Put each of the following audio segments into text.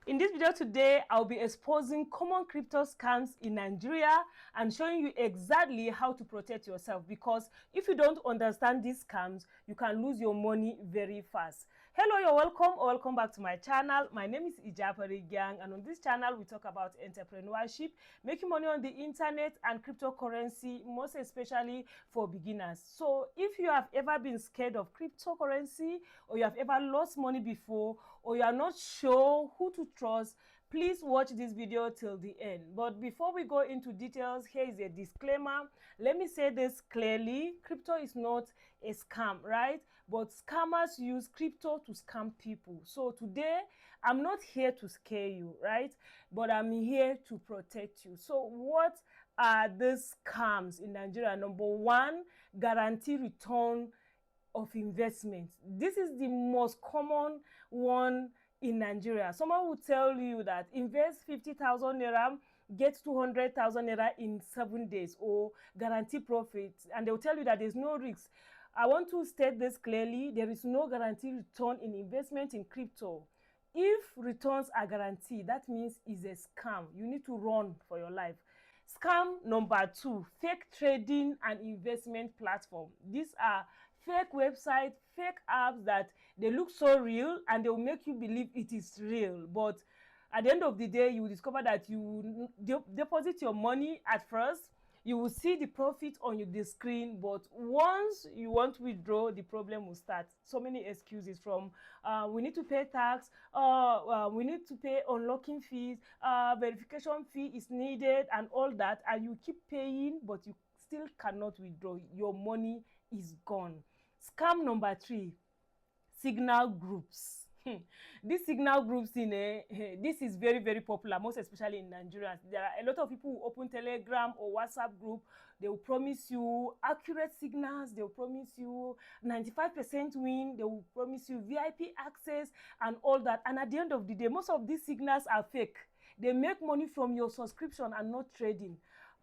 In this video today, I'll be exposing common crypto scams in Nigeria and showing you exactly how to protect yourself, because if you don't understand these scams, you can lose your money very fast. Hello, you're welcome or welcome back to my channel. My name is IJAPARI Gang, and on this channel we talk about entrepreneurship, making money on the internet, and cryptocurrency, most especially for beginners. So if you have ever been scared of cryptocurrency, or you have ever lost money before, or you are not sure who to trust, please watch this video till the end. But before we go into details, here is a disclaimer. Let me say this clearly: crypto is not a scam, right? But scammers use crypto to scam people. So today I'm not here to scare you, right? But I'm here to protect you. So what are these scams in Nigeria? Number one, guarantee return of investment. This is the most common one in Nigeria. Someone will tell you that invest 50,000 naira, get 200,000 naira in 7 days, or guarantee profit, and they'll tell you that there's no risk. I want to state this clearly: there is no guarantee return in investment in crypto. If returns are guaranteed, that means it's a scam. You need to run for your life. Scam number two, fake trading and investment platform. These are fake websites, fake apps that they look so real and they will make you believe it is real. But at the end of the day, you will discover that you deposit your money at first. You will see the profit on the screen, but once you want to withdraw, the problem will start. So many excuses, from we need to pay tax, we need to pay unlocking fees, verification fee is needed, and all that, and you keep paying, but you still cannot withdraw. Your money is gone. Scam number three, signal groups. These signal groups this is very popular, most especially in Nigeria. There are a lot of people who open Telegram or WhatsApp group. They will promise you accurate signals, they will promise you 95% win, they will promise you VIP access and all that, and at the end of the day, most of these signals are fake. They make money from your subscription and not trading.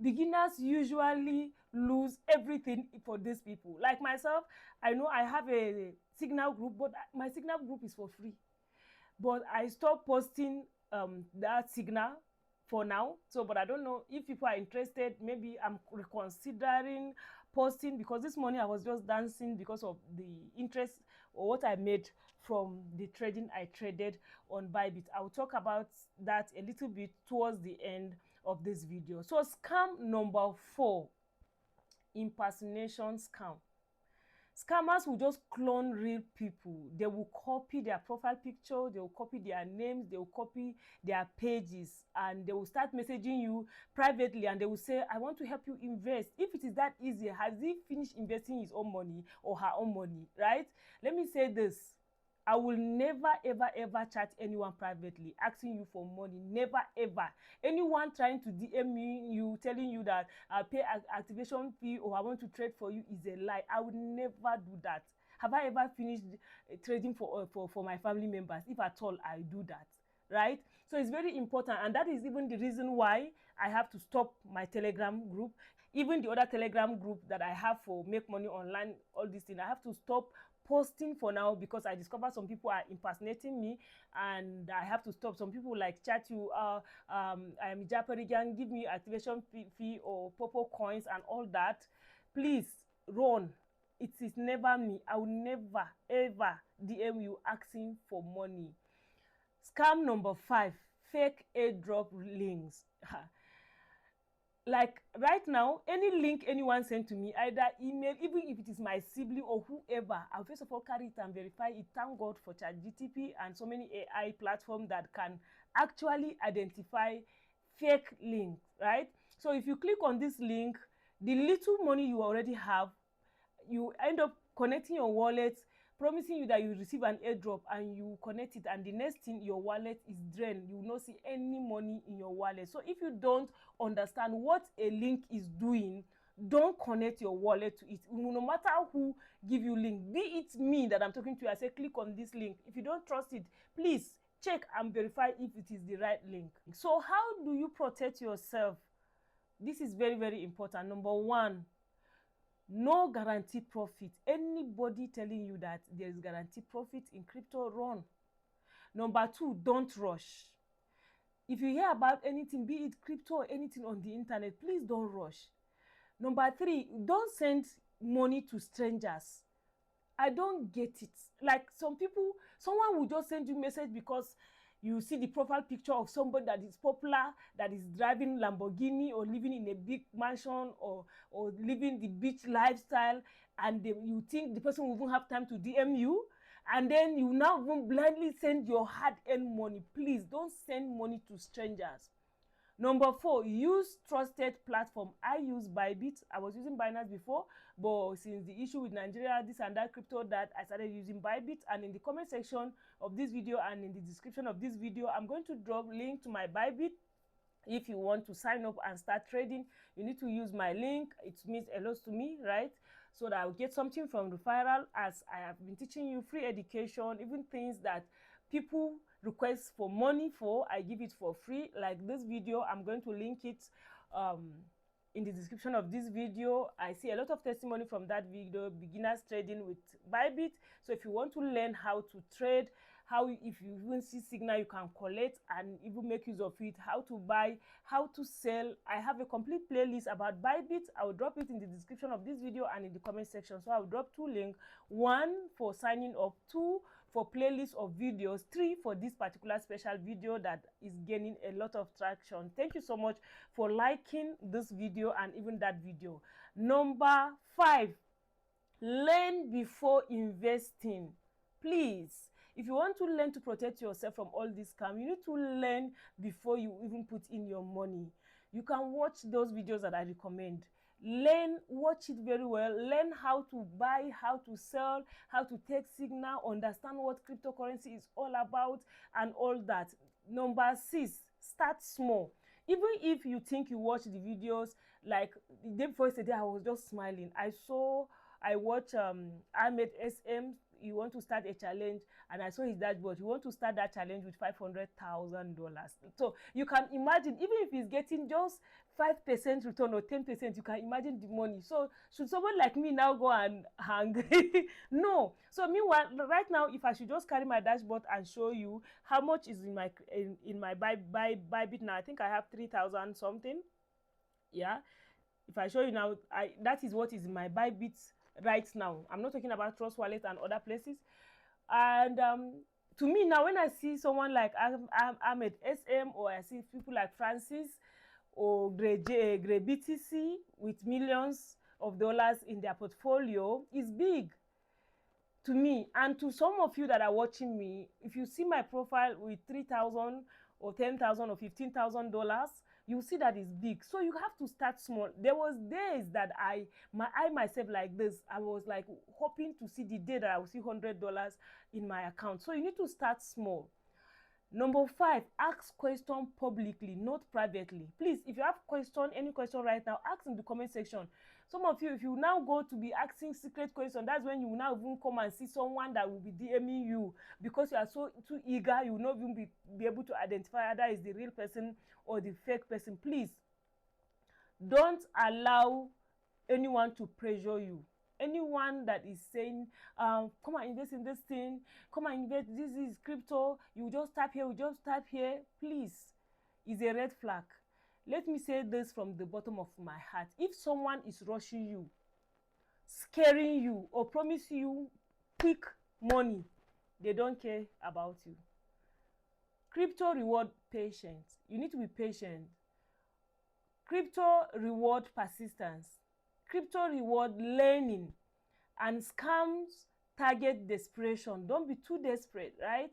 Beginners usually lose everything for these people. Like myself, I know I have a signal group, but my signal group is for free. But I stopped posting that signal for now. So, but I don't know if people are interested. Maybe I'm reconsidering posting, because this morning I was just dancing because of the interest or what I made from the trading I traded on Bybit. I'll talk about that a little bit towards the end of this video. So scam number four, impersonation scam. Scammers will just clone real people. They will copy their profile picture, they will copy their names, they will copy their pages, and they will start messaging you privately, and they will say, I want to help you invest. If it is that easy, has he finished investing his own money or her own money, right? Let me say this: I will never ever chat anyone privately asking you for money. Never ever. Anyone trying to DM me, you telling you that I'll pay activation fee or I want to trade for you, is a lie. I would never do that. Have I ever finished trading for my family members? If at all I do that, right? So it's very important, and that is even the reason why I have to stop my Telegram group. Even the other Telegram group that I have for make money online, all these things, I have to stop posting for now, because I discovered some people are impersonating me, and I have to stop. Some people like chat you, I am IJAPARI Gang, give me activation fee or purple coins and all that. Please run. It is never me. I will never ever DM you asking for money. Scam number five, fake airdrop links. Like right now, any link anyone sent to me, either email, even if it is my sibling or whoever, I'll first of all carry it and verify it. Thank God for ChatGPT and so many AI platforms that can actually identify fake links, right? So if you click on this link, the little money you already have, you end up connecting your wallet, promising you that you receive an airdrop, and you connect it, and the next thing, your wallet is drained. You will not see any money in your wallet. So if you don't understand what a link is doing, don't connect your wallet to it. No matter who give you link, be it me that I'm talking to you, I say click on this link. If you don't trust it, please check and verify if it is the right link. So how do you protect yourself? This is very important. Number one, no guaranteed profit. Anybody telling you that there is guaranteed profit in crypto, run. Number two, don't rush. If you hear about anything, be it crypto or anything on the internet, please don't rush. Number 3, don't send money to strangers. I don't get it. Like some people, someone will just send you message because you see the profile picture of somebody that is popular, that is driving Lamborghini or living in a big mansion or living the beach lifestyle, and you think the person will even have time to DM you, and then you now even blindly send your hard-earned money. Please don't send money to strangers. Number 4, use trusted platform. I use Bybit. I was using Binance before, but since the issue with Nigeria, this and that crypto, that I started using Bybit. And in the comment section of this video and in the description of this video, I'm going to drop link to my Bybit. If you want to sign up and start trading, you need to use my link. It means a lot to me, right? So that I'll get something from referral, as I have been teaching you free education, even things that people request for money for, I give it for free. Like this video, I'm going to link it in the description of this video. I see a lot of testimony from that video, beginners trading with Bybit. So if you want to learn how to trade, how, if you even see signal, you can collect and even make use of it, how to buy, how to sell. I have a complete playlist about Bybit. I will drop it in the description of this video and in the comment section. So I will drop 2 links, 1 for signing up, 2 for playlist of videos, 3 for this particular special video that is gaining a lot of traction. Thank you so much for liking this video and even that video. Number 5, learn before investing. Please, if you want to learn to protect yourself from all this scam, you need to learn before you even put in your money. You can watch those videos that I recommend. Learn, watch it very well, learn how to buy, how to sell, how to take signal, understand what cryptocurrency is all about and all that. Number 6, start small. Even if you think you watch the videos, like the day before yesterday, I was just smiling. I watched Ahmed SM. You want to start a challenge, and I saw his dashboard. You want to start that challenge with $500,000. So you can imagine, even if he's getting just 5% return or 10%, you can imagine the money. So should someone like me now go and hang? No. So meanwhile, right now, if I should just carry my dashboard and show you how much is in my Bybit now, I think I have 3,000 something. Yeah. If I show you now, that is what is in my Bybit right now. I'm not talking about Trust Wallet and other places. And to me now, when I see someone like Ahmed SM, or I see people like Francis or Grey BTC with millions of dollars in their portfolio, is big to me. And to some of you that are watching me, if you see my profile with 3,000 or 10,000 or $15,000, you see that it's big. So you have to start small. There was days that I myself like this, I was like hoping to see the day that I will see $100 in my account. So you need to start small. Number 5, ask question publicly, not privately. Please, if you have any question right now, ask in the comment section. Some of you, if you now go to be asking secret question, that's when you will now even come and see someone that will be DMing you, because you are so too eager, you will not even be able to identify either is the real person or the fake person. Please, don't allow anyone to pressure you. Anyone that is saying, come and invest in this thing, come and invest, this is crypto, you just tap here, you just tap here, please, is a red flag. Let me say this from the bottom of my heart. If someone is rushing you, scaring you, or promising you quick money, they don't care about you. Crypto reward patience. You need to be patient. Crypto reward persistence. Crypto reward learning, and scams target desperation. Don't be too desperate, right?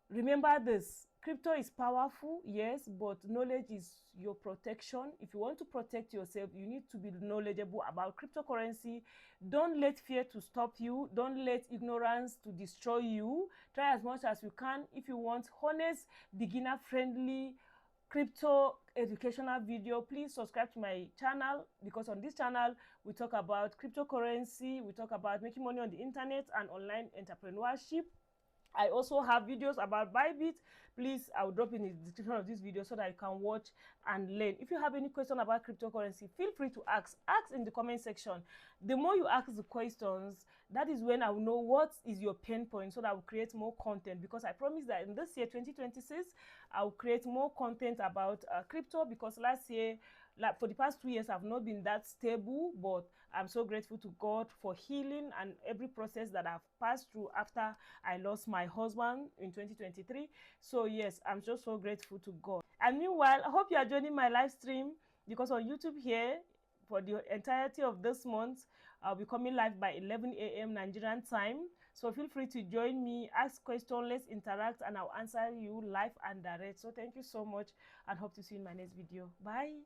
Remember this, crypto is powerful, yes, but knowledge is your protection. If you want to protect yourself, you need to be knowledgeable about cryptocurrency. Don't let fear to stop you. Don't let ignorance to destroy you. Try as much as you can. If you want honest, beginner-friendly crypto educational video, please subscribe to my channel, because on this channel we talk about cryptocurrency, we talk about making money on the internet and online entrepreneurship. I also have videos about Bybit. please, I'll drop in the description of this video so that you can watch and learn. If you have any question about cryptocurrency, feel free to ask in the comment section. The more you ask the questions, that is when I will know what is your pain point, so that I will create more content, because I promise that in this year 2026 I will create more content about crypto, because last year, like for the past 2 years, I've not been that stable, but I'm so grateful to God for healing and every process that I've passed through after I lost my husband in 2023. So yes, I'm just so grateful to God. And meanwhile, I hope you are joining my live stream, because on YouTube here, for the entirety of this month, I'll be coming live by 11 a.m. Nigerian time. So feel free to join me, ask questions, let's interact, and I'll answer you live and direct. So thank you so much, and hope to see you in my next video. Bye.